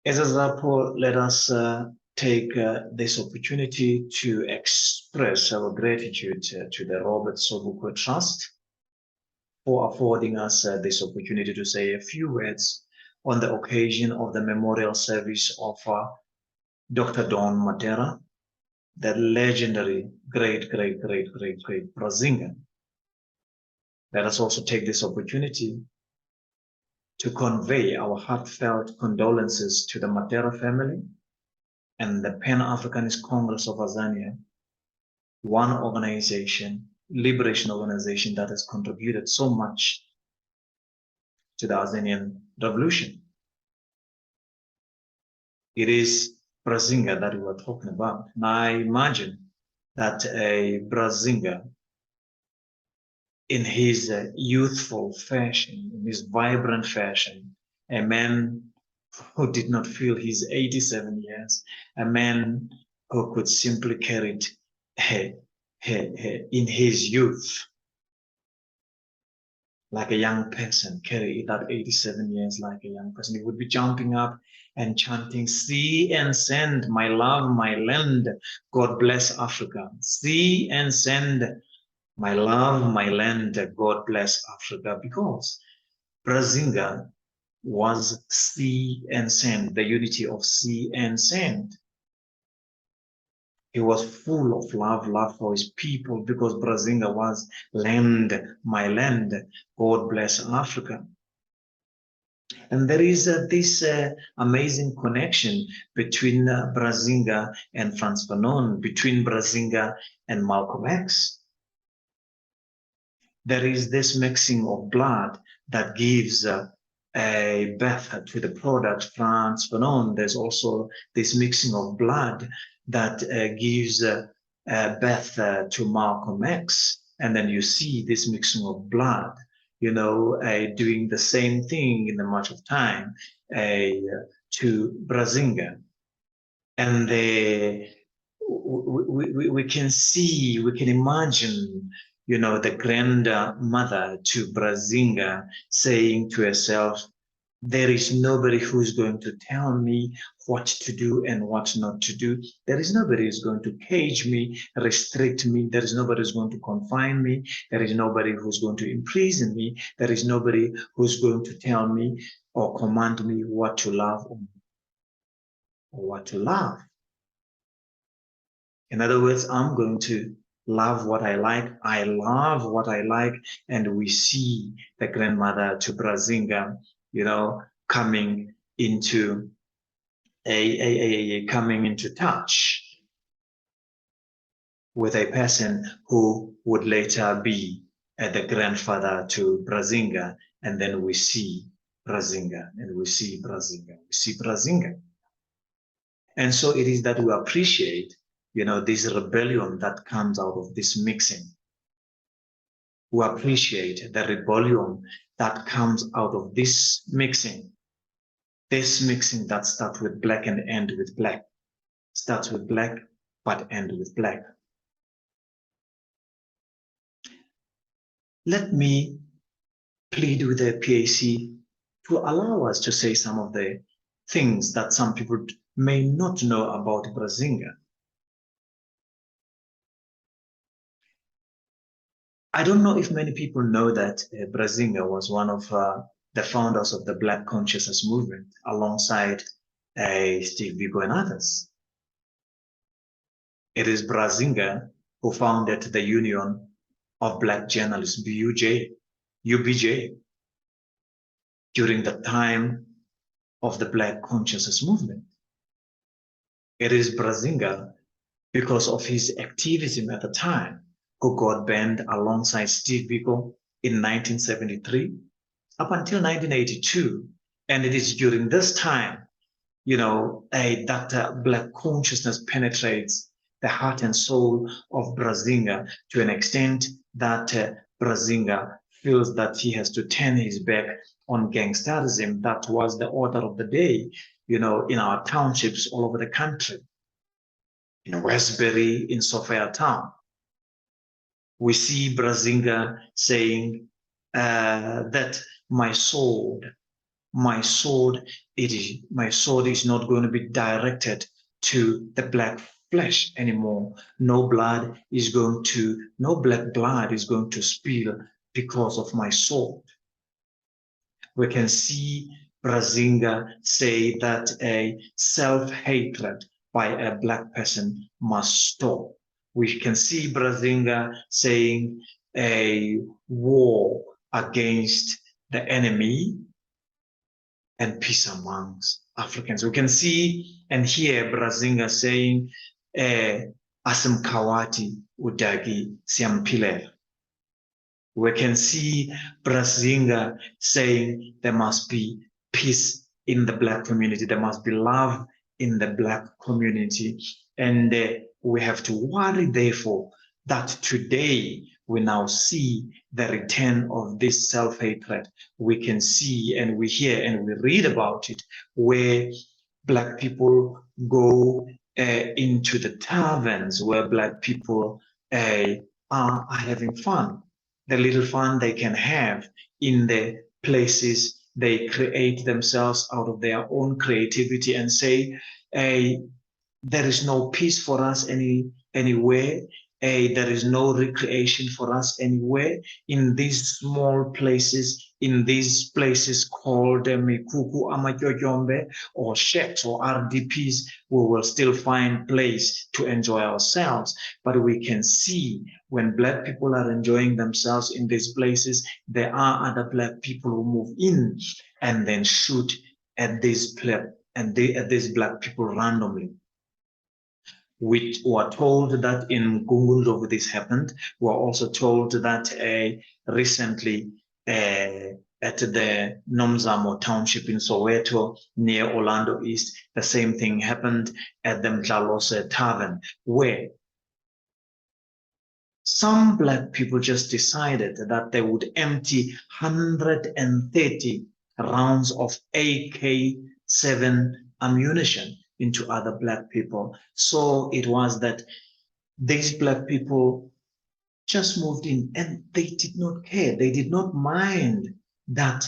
As AZAPO, let us take this opportunity to express our gratitude to the Robert Sobukwe Trust for affording us this opportunity to say a few words on the occasion of the memorial service of Dr. Don Mattera, the legendary great Brazinger. Let us also take this opportunity to convey our heartfelt condolences to the Mattera family and the Pan-Africanist Congress of Azania, one organization, liberation organization that has contributed so much to the Azanian revolution. It is Brazinger that we are talking about. And I imagine that a Brazinger, in his youthful fashion, in his vibrant fashion, a man who did not feel his 87 years, a man who could simply carry it in his youth, like a young person, carry that 87 years like a young person. He would be jumping up and chanting, "Sea and sand, my love, my land, God bless Africa. Sea and sand, my love, my land, God bless Africa," because Brazinger was sea and sand, the unity of sea and sand. He was full of love for his people, because Brazinger was land, my land, God bless Africa. And there is this amazing connection between Brazinger and Frantz Fanon, between Brazinger and Malcolm X. There is this mixing of blood that gives a birth to the product Frantz Fanon. There's also this mixing of blood that gives birth to Malcolm X. And then you see this mixing of blood, you know, doing the same thing in the march of time to Brazinger. And we can see, we can imagine, you know, the grandmother to Brazinger saying to herself, "There is nobody who's going to tell me what to do and what not to do. There is nobody who's going to cage me, restrict me. There is nobody who's going to confine me. There is nobody who's going to imprison me. There is nobody who's going to tell me or command me what to love or what to love." In other words, I'm going to love what I like. I love what I like. And we see the grandmother to Brazinger, you know, coming into coming into touch with a person who would later be the grandfather to Brazinger. And then we see Brazinger, and we see Brazinger, we see Brazinger. And so it is that we appreciate, you know, this rebellion that comes out of this mixing. We appreciate the rebellion that comes out of this mixing. This mixing that starts with black and ends with black. Starts with black, but ends with black. Let me plead with the PAC to allow us to say some of the things that some people may not know about Brazinger. I don't know if many people know that Brazinger was one of the founders of the Black Consciousness Movement, alongside Steve Biko and others. It is Brazinger who founded the Union of Black Journalists, UBJ, during the time of the Black Consciousness Movement. It is Brazinger, because of his activism at the time, who got banned alongside Steve Biko in 1973 up until 1982. And it is during this time, you know, that Black consciousness penetrates the heart and soul of Brazinger to an extent that Brazinger feels that he has to turn his back on gangsterism. That was the order of the day, you know, in our townships all over the country. In Westbury, in Sophia Town, we see Brazinger saying that my sword my sword is not going to be directed to the black flesh anymore. No black blood is going to spill because of my sword. We can see Brazinga say that a self-hatred by a black person must stop. We can see Brazinga saying a war against the enemy and peace amongst Africans. We can see and hear Brazinga saying, Asimkawati udagi siampile. We can see Brazinga saying there must be peace in the black community. There must be love in the black community. And we have to worry, therefore, that today we now see the return of this self-hatred. We can see and we hear and we read about it, where black people go into the taverns, where black people are having fun. The little fun they can have in the places they create themselves out of their own creativity, and say, there is no peace for us anywhere. There is no recreation for us anywhere in these small places, in these places called Mikuku Amajoyombe or shacks or RDPs. We will still find place to enjoy ourselves. But we can see when black people are enjoying themselves in these places, there are other black people who move in and then shoot at these black people randomly. We were told that in Gungundov this happened. We were also told that recently at the Nomzamo township in Soweto near Orlando East, the same thing happened at the Mtlalose tavern, where some black people just decided that they would empty 130 rounds of AK-7 ammunition into other black people. So it was that these black people just moved in and they did not care. They did not mind that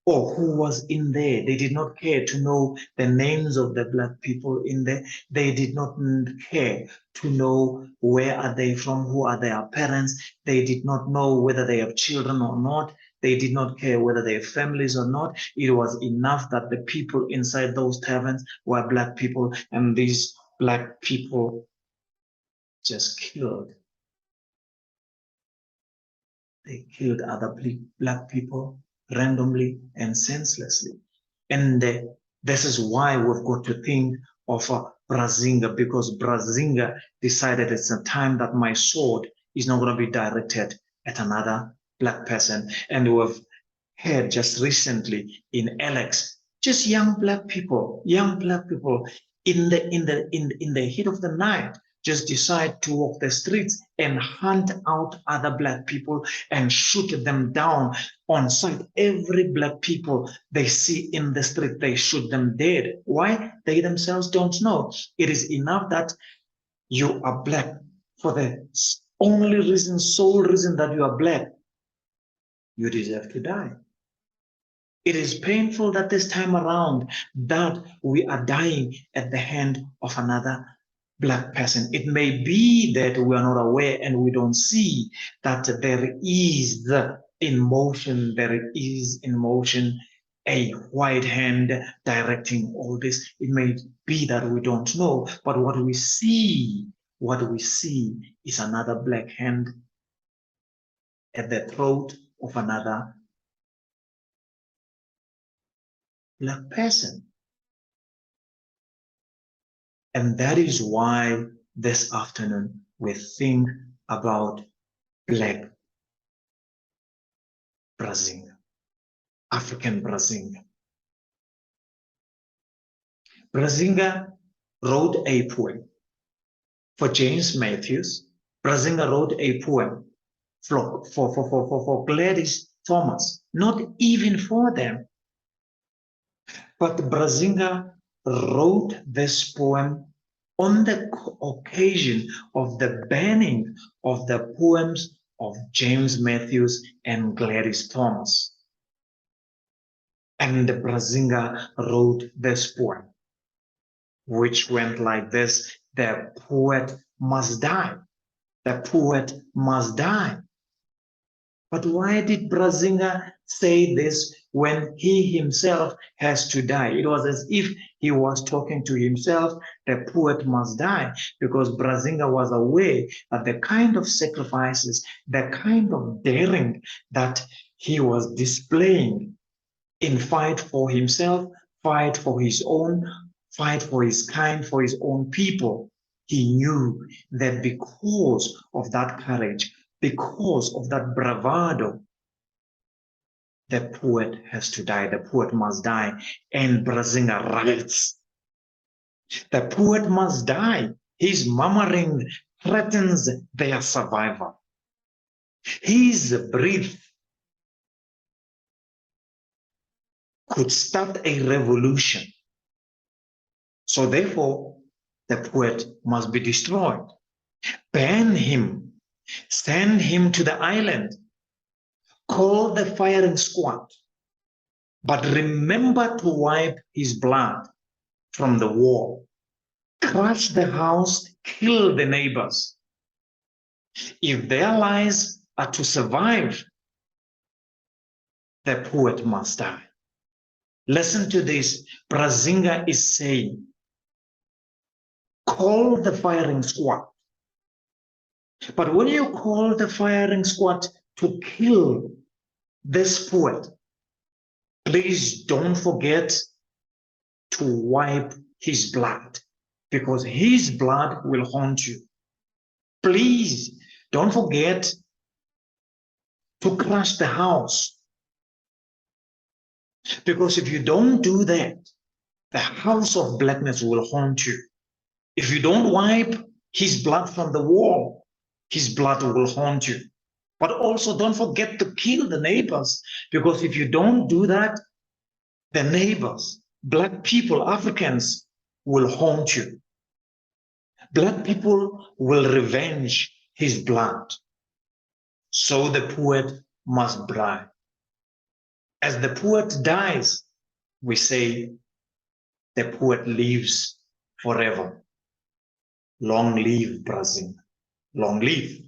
or who was in there. They did not care to know the names of the black people in there. They did not care to know where are they from, who are their parents. They did not know whether they have children or not. They did not care whether they have families or not. It was enough that the people inside those taverns were black people, and these black people just killed. They killed other black people randomly and senselessly. And this is why we've got to think of Brazinga, because Brazinga decided it's a time that my sword is not going to be directed at another black person. And we've heard just recently in Alex, just young black people in the heat of the night just decide to walk the streets and hunt out other black people and shoot them down on sight. Every black people they see in the street, they shoot them dead. Why? They themselves don't know. It is enough that you are black. For the only reason, sole reason that you are black, you deserve to die. It is painful that this time around that we are dying at the hand of another black person. It may be that we are not aware and we don't see that there is in motion a white hand directing all this. It may be that we don't know, but what we see is another black hand at the throat of another black person. And that is why this afternoon we think about Black Brazinga, African Brazinga. Brazinga wrote a poem for James Matthews. Brazinga wrote a poem for Gladys Thomas, not even for them. But Brazinga wrote this poem on the occasion of the banning of the poems of James Matthews and Gladys Thomas. And Brazinga wrote this poem, which went like this: the poet must die. The poet must die. But why did Brazinga say this when he himself has to die? It was as if he was talking to himself. The poet must die, because Brazinga was aware that the kind of sacrifices, the kind of daring that he was displaying in fight for himself, fight for his own, fight for his kind, for his own people, he knew that because of that courage, because of that bravado, the poet has to die, the poet must die. And Brazinga writes, the poet must die. His murmuring threatens their survival. His breath could start a revolution. So therefore, the poet must be destroyed. Ban him, send him to the island, call the firing squad, but remember to wipe his blood from the wall. Crush the house, kill the neighbors. If their lives are to survive, the poet must die. Listen to this. Brazinga is saying, call the firing squad. But when you call the firing squad to kill this poet, please don't forget to wipe his blood, because his blood will haunt you. Please don't forget to crush the house, because if you don't do that, the house of blackness will haunt you. If you don't wipe his blood from the wall, his blood will haunt you. But also don't forget to kill the neighbors, because if you don't do that, the neighbors, black people, Africans, will haunt you. Black people will revenge his blood. So the poet must die. As the poet dies, we say the poet lives forever. Long live Brazil. Long live.